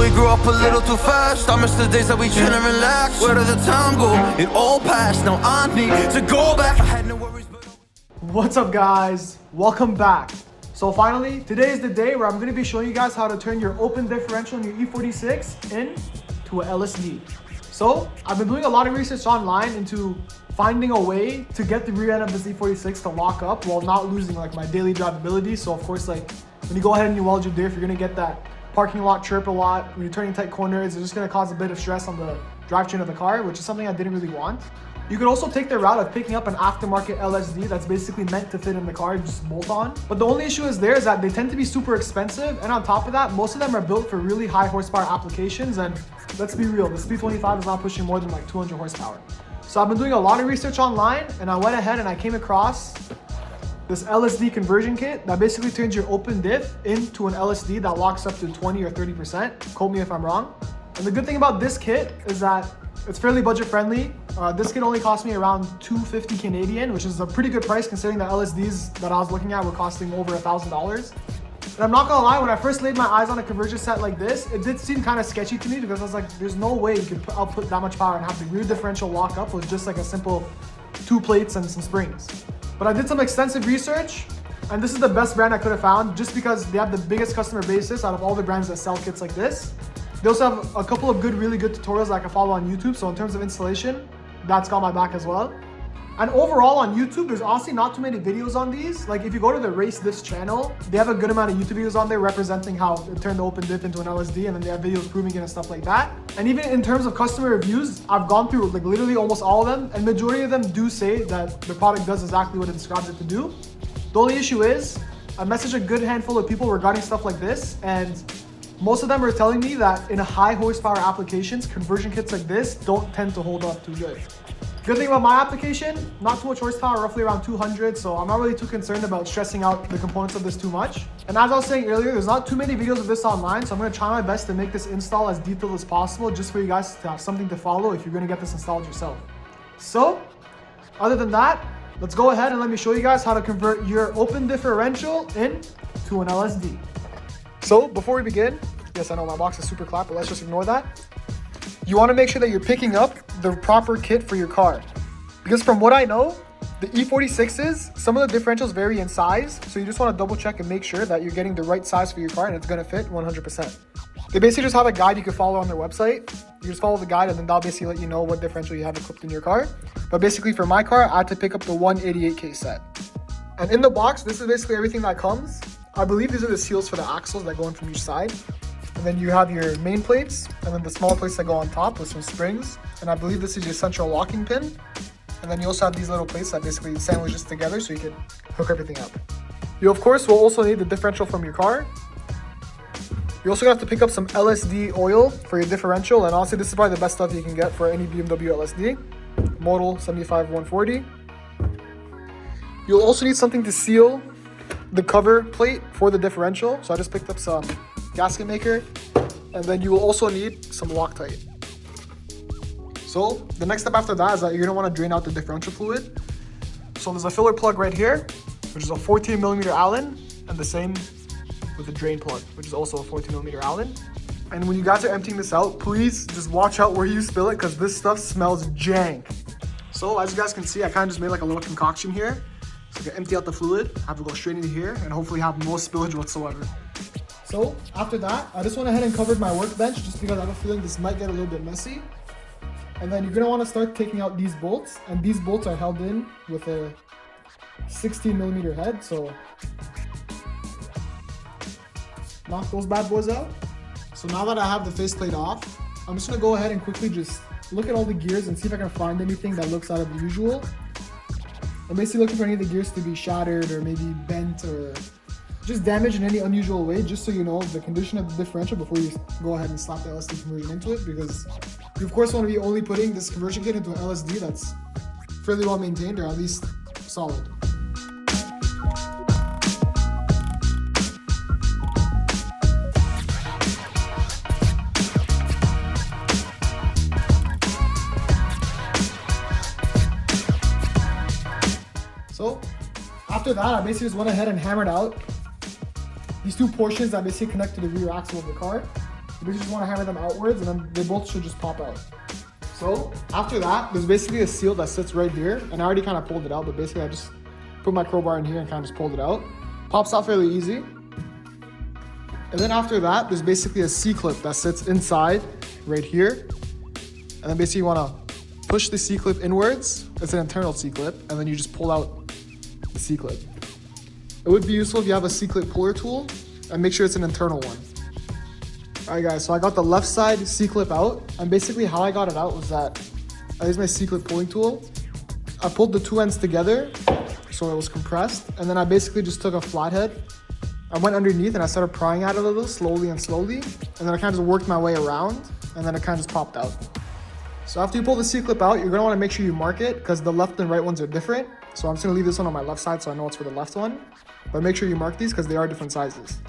we grew up a little too fast. I miss the days that we chill and relax. Where did the time go? It all passed. Now I need to go back. I had no worries, but... What's up, guys? Welcome back. So finally, today is the day where I'm going to be showing you guys how to turn your open differential in your E46 into a LSD. So I've been doing a lot of research online into finding a way to get the rear end of this E46 to lock up while not losing like my daily drivability. So of course, like when you go ahead and you weld your diff, you're going to get that parking lot chirp a lot. When you're turning tight corners, it's just going to cause a bit of stress on the drivetrain of the car, which is something I didn't really want. You could also take the route of picking up an aftermarket LSD that's basically meant to fit in the car, just bolt on. But the only issue is that they tend to be super expensive, and on top of that, most of them are built for really high horsepower applications, and let's be real, this P25 is not pushing more than like 200 horsepower. So I've been doing a lot of research online, and I went ahead and I came across this LSD conversion kit that basically turns your open diff into an LSD that locks up to 20 or 30%. Quote me if I'm wrong. And the good thing about this kit is that it's fairly budget friendly. This kit only cost me around $250 Canadian, which is a pretty good price considering the LSDs that I was looking at were costing over $1,000. And I'm not gonna lie, when I first laid my eyes on a conversion set like this, it did seem kind of sketchy to me because I was like, there's no way you could output that much power and have the rear differential lock up with just like a simple 2 plates and some springs. But I did some extensive research, and this is the best brand I could have found just because they have the biggest customer basis out of all the brands that sell kits like this. They also have a couple of really good tutorials that I can follow on YouTube. So in terms of installation, that's got my back as well. And overall on YouTube, there's honestly not too many videos on these. Like if you go to the RacingDiffs channel, they have a good amount of YouTube videos on there representing how they turn the open diff into an LSD, and then they have videos proving it and stuff like that. And even in terms of customer reviews, I've gone through like literally almost all of them, and majority of them do say that the product does exactly what it describes it to do. The only issue is I messaged a good handful of people regarding stuff like this, and most of them are telling me that in high horsepower applications, conversion kits like this don't tend to hold up too good. Good thing about my application, not too much horsepower, roughly around 200, so I'm not really too concerned about stressing out the components of this too much. And as I was saying earlier, there's not too many videos of this online, so I'm going to try my best to make this install as detailed as possible just for you guys to have something to follow if you're going to get this installed yourself. So, other than that, let's go ahead and let me show you guys how to convert your open differential into an LSD. So before we begin, yes, I know my box is super clapped, but let's just ignore that. You want to make sure that you're picking up the proper kit for your car. Because from what I know, the E46s, some of the differentials vary in size, so you just want to double check and make sure that you're getting the right size for your car and it's going to fit 100%. They basically just have a guide you can follow on their website. You just follow the guide and then they'll basically let you know what differential you have equipped in your car. But basically for my car, I had to pick up the 188K set. And in the box, this is basically everything that comes. I believe these are the seals for the axles that go in from each side. And then you have your main plates, and then the small plates that go on top with some springs. And I believe this is your central locking pin. And then you also have these little plates that basically sandwich this together so you can hook everything up. You of course will also need the differential from your car. You also have to pick up some LSD oil for your differential, and honestly this is probably the best stuff you can get for any BMW LSD. Model 75140. You'll also need something to seal the cover plate for the differential. So I just picked up some gasket maker, and then you will also need some Loctite. So the next step after that is that you're gonna want to drain out the differential fluid. So there's a filler plug right here, which is a 14mm Allen, and the same with the drain plug, which is also a 14mm Allen. And when you guys are emptying this out, please just watch out where you spill it because this stuff smells jank. So as you guys can see, I kind of just made like a little concoction here. So I can empty out the fluid, have it go straight into here, and hopefully have no spillage whatsoever. So after that, I just went ahead and covered my workbench just because I have a feeling this might get a little bit messy. And then you're gonna wanna start taking out these bolts, and these bolts are held in with a 16mm head, so knock those bad boys out. So now that I have the faceplate off, I'm just gonna go ahead and quickly just look at all the gears and see if I can find anything that looks out of the usual. I'm basically looking for any of the gears to be shattered or maybe bent or just damaged in any unusual way, just so you know the condition of the differential before you go ahead and slap the LSD conversion into it, because you of course want to be only putting this conversion kit into an LSD that's fairly well maintained or at least solid. So after that, I basically just went ahead and hammered out these two portions that basically connect to the rear axle of the car. You just want to hammer them outwards, and then they both should just pop out. So after that, there's basically a seal that sits right here, and I already kind of pulled it out, but basically I just put my crowbar in here and kind of just pulled it out. Pops out fairly easy. And then after that, there's basically a C-clip that sits inside right here. And then basically you want to push the C-clip inwards. It's an internal C-clip, and then you just pull out the C-clip. It would be useful if you have a C-clip puller tool, and make sure it's an internal one. Alright guys, so I got the left side C-clip out, and basically how I got it out was that I used my C-clip pulling tool. I pulled the two ends together so it was compressed, and then I basically just took a flathead. I went underneath and I started prying at it a little slowly, and then I kind of just worked my way around, and then it kind of just popped out. So after you pull the C-clip out, you're going to want to make sure you mark it because the left and right ones are different. So I'm just going to leave this one on my left side so I know it's for the left one. But make sure you mark these because they are different sizes.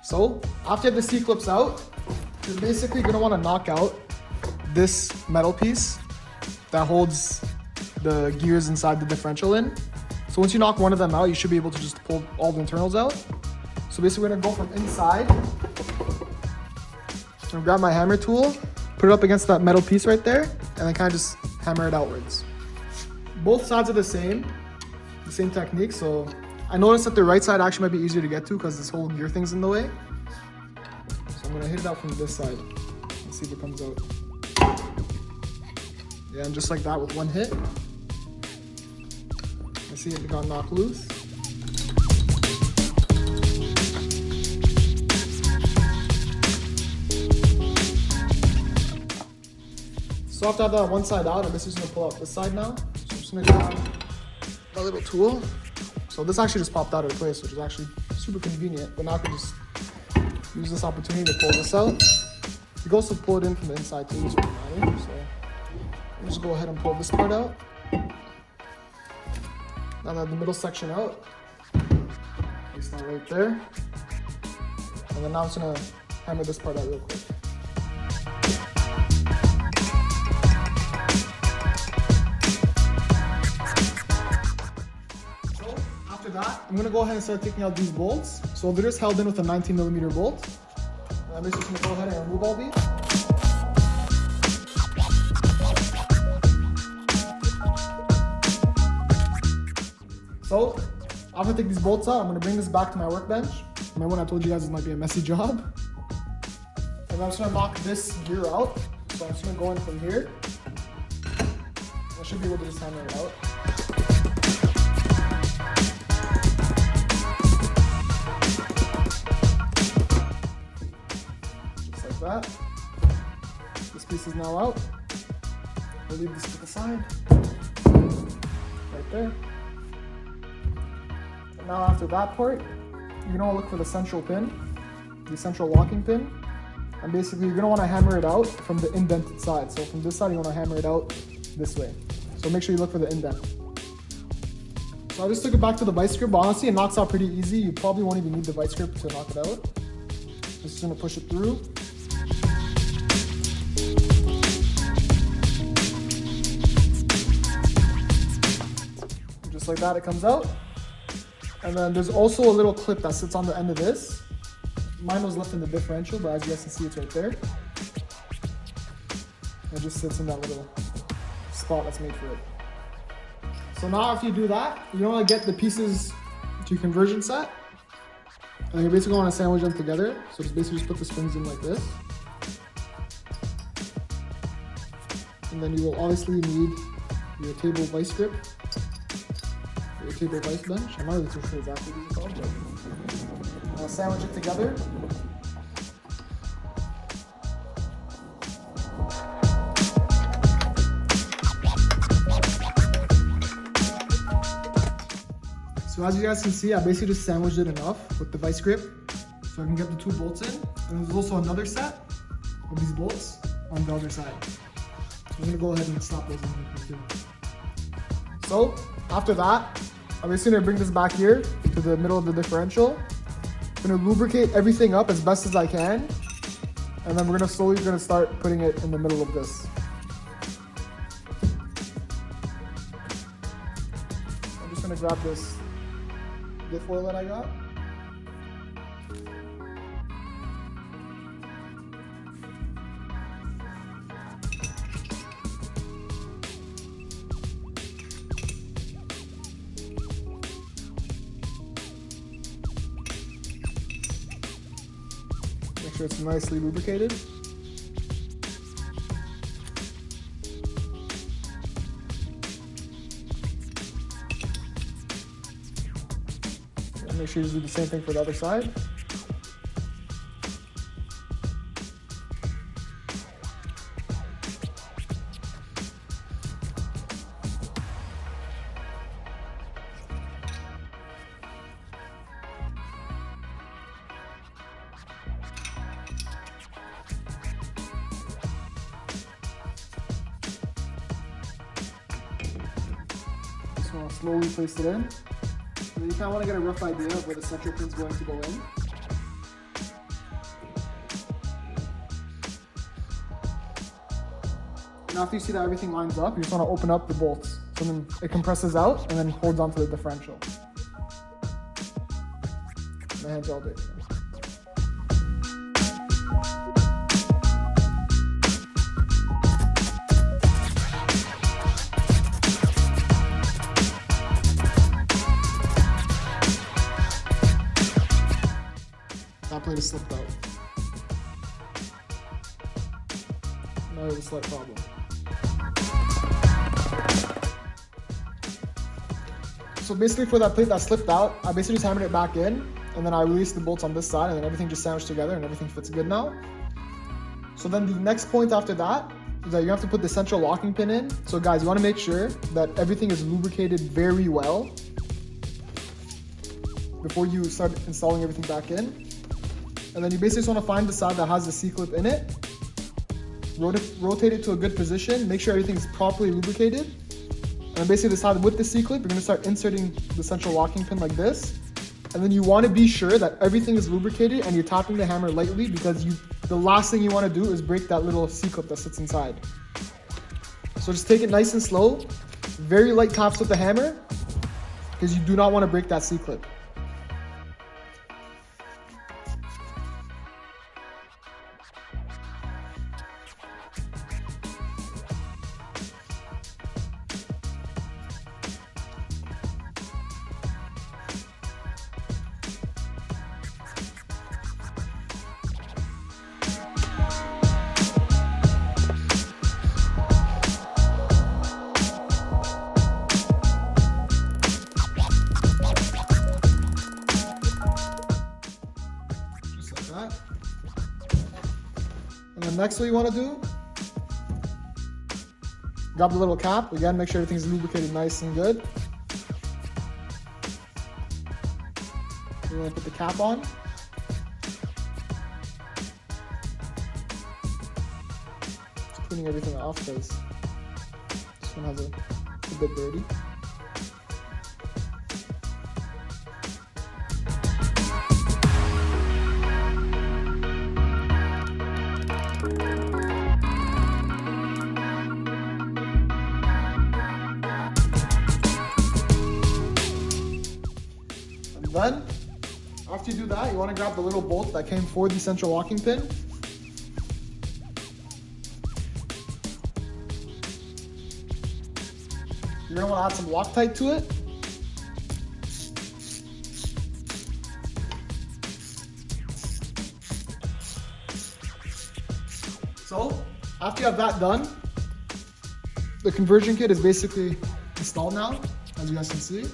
So after the C-clip's out, you're basically going to want to knock out this metal piece that holds the gears inside the differential in. So once you knock one of them out, you should be able to just pull all the internals out. So basically we're going to go from inside. I'm going to grab my hammer tool, put it up against that metal piece right there, and then kind of just hammer it outwards. Both sides are the same technique. So I noticed that the right side actually might be easier to get to because this whole gear thing's in the way. So I'm gonna hit it out from this side. Let's see if it comes out. Yeah, and just like that with one hit. I see it got knocked loose. So after I have that one side out, I'm just gonna pull out this side now. So I'm just gonna grab my little tool. So this actually just popped out of place, which is actually super convenient, but now I can just use this opportunity to pull this out. You can also pull it in from the inside too, so it doesn't matter. So I'll just go ahead and pull this part out. Now that the middle section out, place that right there. And then now I'm just gonna hammer this part out real quick. After that, I'm gonna go ahead and start taking out these bolts. So they're just held in with a 19mm bolt. And I'm just gonna go ahead and remove all these. So after I take these bolts out, I'm gonna bring this back to my workbench. Remember when I told you guys this might be a messy job? And I'm just gonna knock this gear out. So I'm just gonna go in from here. I should be able to just hammer it out. That. This piece is now out. We'll leave this to the side. Right there. And now after that part, you're gonna look for the central pin, the central locking pin. And basically you're gonna wanna hammer it out from the indented side. So from this side, you wanna hammer it out this way. So make sure you look for the indent. So I just took it back to the vice grip, but honestly it knocks out pretty easy. You probably won't even need the vice grip to knock it out. Just gonna push it through. Just like that, it comes out. And then there's also a little clip that sits on the end of this. Mine was left in the differential, but as you guys can see, it's right there. It just sits in that little spot that's made for it. So now after you do that, you want to get the pieces to your conversion set. And you basically want to sandwich them together. So just basically just put the springs in like this. And then you will obviously need your table vice grip. Your table vice bench. I'm not really too sure exactly what these are called, but I'll sandwich it together. So as you guys can see, I basically just sandwiched it enough with the vice grip so I can get the 2 bolts in. And there's also another set of these bolts on the other side. So I'm gonna go ahead and slap those in too. So after that, I'm just gonna bring this back here to the middle of the differential. I'm gonna lubricate everything up as best as I can. And then we're gonna slowly start putting it in the middle of this. I'm just gonna grab this diff oil that I got. Make sure it's nicely lubricated. And make sure you do the same thing for the other side. Just want to slowly place it in. So you kind of want to get a rough idea of where the central pin is going to go in. And after you see that everything lines up, you just want to open up the bolts. So then it compresses out and then holds onto the differential. My hands are all dirty. That plate is slipped out. Now there's a slight problem. So basically for that plate that slipped out, I basically just hammered it back in, and then I released the bolts on this side, and then everything just sandwiched together and everything fits good now. So then the next point after that is that you have to put the central locking pin in. So guys, you want to make sure that everything is lubricated very well before you start installing everything back in. And then you basically just want to find the side that has the C-clip in it, rotate it to a good position, make sure everything is properly lubricated. And basically the side with the C-clip, you're going to start inserting the central locking pin like this. And then you want to be sure that everything is lubricated and you're tapping the hammer lightly, because the last thing you want to do is break that little C-clip that sits inside. So just take it nice and slow, very light taps with the hammer, because you do not want to break that C-clip. And then next what you want to do, grab the little cap. Again, make sure everything's lubricated nice and good. You're going to put the cap on. Just cleaning everything off because this one has a bit dirty. Then, after you do that, you want to grab the little bolt that came for the central locking pin. You're going to want to add some Loctite to it. So, after you have that done, the conversion kit is basically installed now, as you guys can see.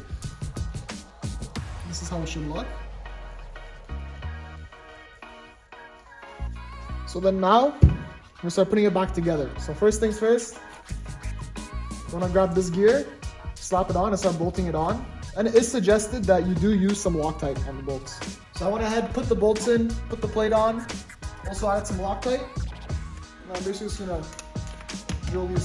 This is how it should look. So then now, we'll start putting it back together. So first things first, you want to grab this gear, slap it on and start bolting it on. And it is suggested that you do use some Loctite on the bolts. So I went ahead, put the bolts in, put the plate on, also added some Loctite. And I'm basically just gonna drill these.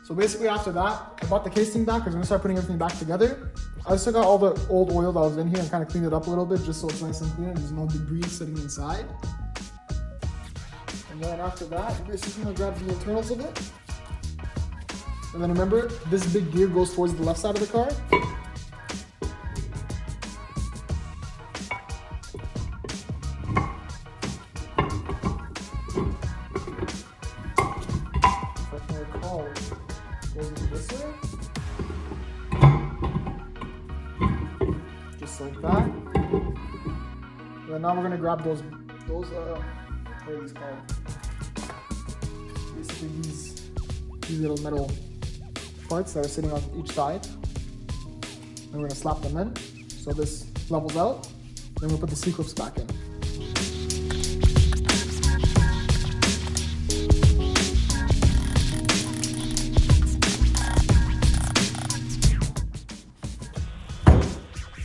So basically after that, I bought the casing back because I'm gonna start putting everything back together. I just took out all the old oil that was in here and kind of cleaned it up a little bit just so it's nice and clean and there's no debris sitting inside. And then after that, you're basically gonna grab the internals of it. And then remember, this big gear goes towards the left side of the car. If I can recall, it goes into this way. Just like that. And then now we're gonna grab those what are these called? Basically these little metal parts that are sitting on each side. And we're gonna slap them in so this levels out. Then we'll put the C-clips back in.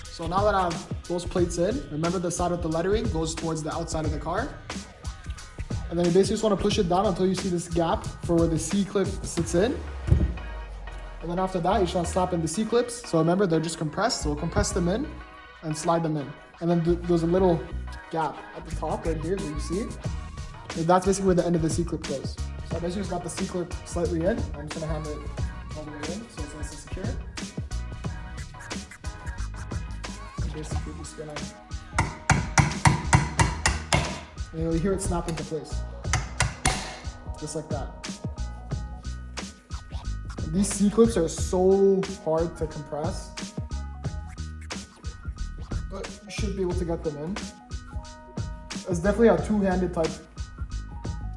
So now that I have those plates in, remember the side with the lettering goes towards the outside of the car. And then you basically just want to push it down until you see this gap for where the C-clip sits in. And then after that, you just want to slap in the C-clips. So remember, they're just compressed. So we'll compress them in and slide them in. And then there's a little gap at the top right here that you see. And that's basically where the end of the C-clip goes. So I basically just got the C-clip slightly in. I'm just going to hammer it all the way in so it's nice and secure. And basically just going to... And you'll hear it snap into place. Just like that. These C-clips are so hard to compress, but you should be able to get them in. It's definitely a two-handed type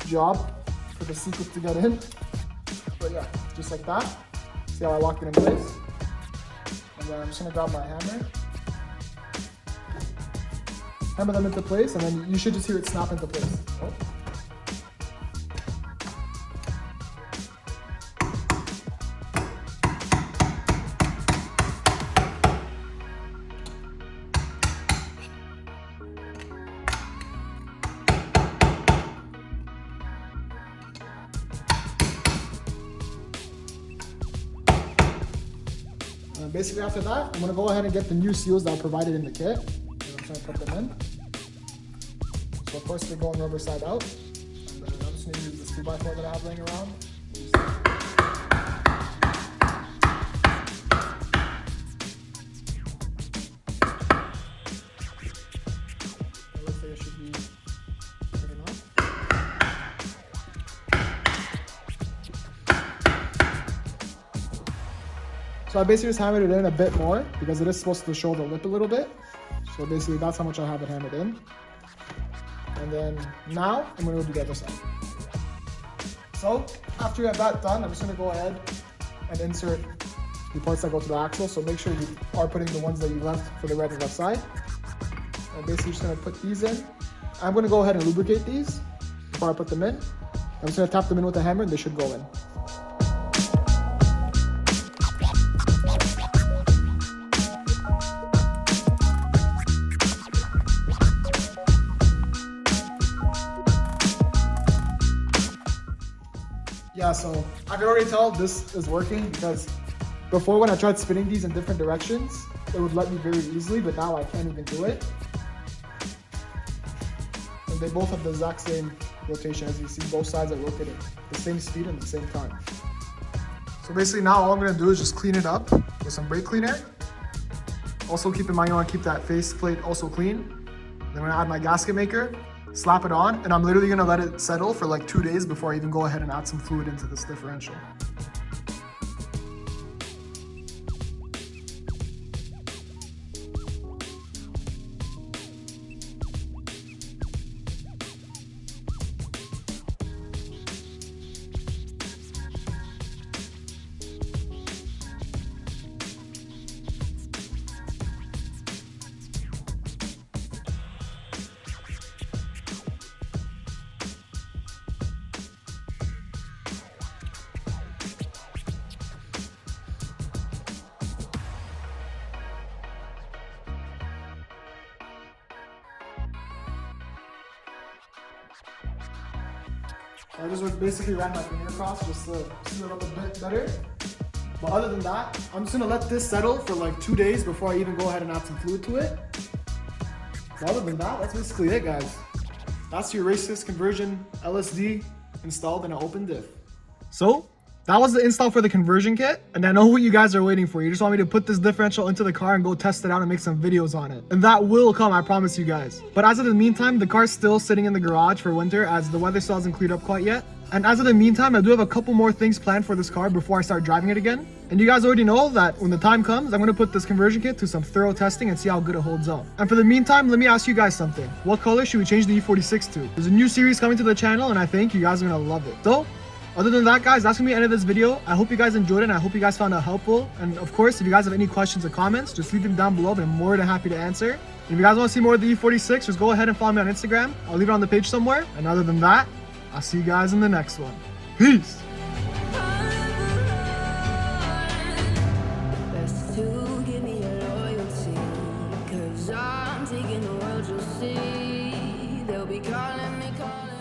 job for the C-clip to get in. But yeah, just like that. See how I locked it in place? And then I'm just gonna grab my hammer. Hammer them into place, and then you should just hear it snap into place. Oh. And basically after that, I'm gonna go ahead and get the new seals that I provided in the kit. And I'm just gonna put them in. So first they're going rubber side out. And then I'm just gonna use this 2x4 that I have laying around. It looks like it should be good enough. So I basically just hammered it in a bit more because it is supposed to show the lip a little bit. So basically that's how much I have it hammered in. And then now I'm gonna go do the other side. So after you have that done, I'm just gonna go ahead and insert the parts that go to the axle. So make sure you are putting the ones that you left for the right and left side. And basically just gonna put these in. I'm gonna go ahead and lubricate these before I put them in. I'm just gonna tap them in with a hammer and they should go in. Yeah, so I can already tell this is working because before when I tried spinning these in different directions, it would let me very easily, but now I can't even do it. And they both have the exact same rotation. As you see, both sides are rotating at the same speed and the same time. So basically now all I'm gonna do is just clean it up with some brake cleaner. Also keep in mind you wanna keep that face plate also clean. Then I'm gonna add my gasket maker, slap it on, and I'm literally gonna let it settle for like 2 days before I even go ahead and add some fluid into this differential. I just basically ran my finger across just to seal it up a bit better. But other than that, I'm just gonna let this settle for like 2 days before I even go ahead and add some fluid to it. But other than that, that's basically it, guys. That's your RacingDiffs conversion LSD installed in an open diff. So that was the install for the conversion kit, and I know what you guys are waiting for. You just want me to put this differential into the car and go test it out and make some videos on it. And that will come, I promise you guys. But as of the meantime, the car's still sitting in the garage for winter as the weather still hasn't cleared up quite yet. And as of the meantime, I do have a couple more things planned for this car before I start driving it again. And you guys already know that when the time comes, I'm going to put this conversion kit to some thorough testing and see how good it holds up. And for the meantime, let me ask you guys something. What color should we change the E46 to? There's a new series coming to the channel and I think you guys are going to love it. So, other than that, guys, that's going to be the end of this video. I hope you guys enjoyed it and I hope you guys found it helpful. And of course, if you guys have any questions or comments, just leave them down below. I'm more than happy to answer. And if you guys want to see more of the E46, just go ahead and follow me on Instagram. I'll leave it on the page somewhere. And other than that, I'll see you guys in the next one. Peace. To give me your loyalty, 'cause I'm taking the world, you'll see. They'll be calling me, calling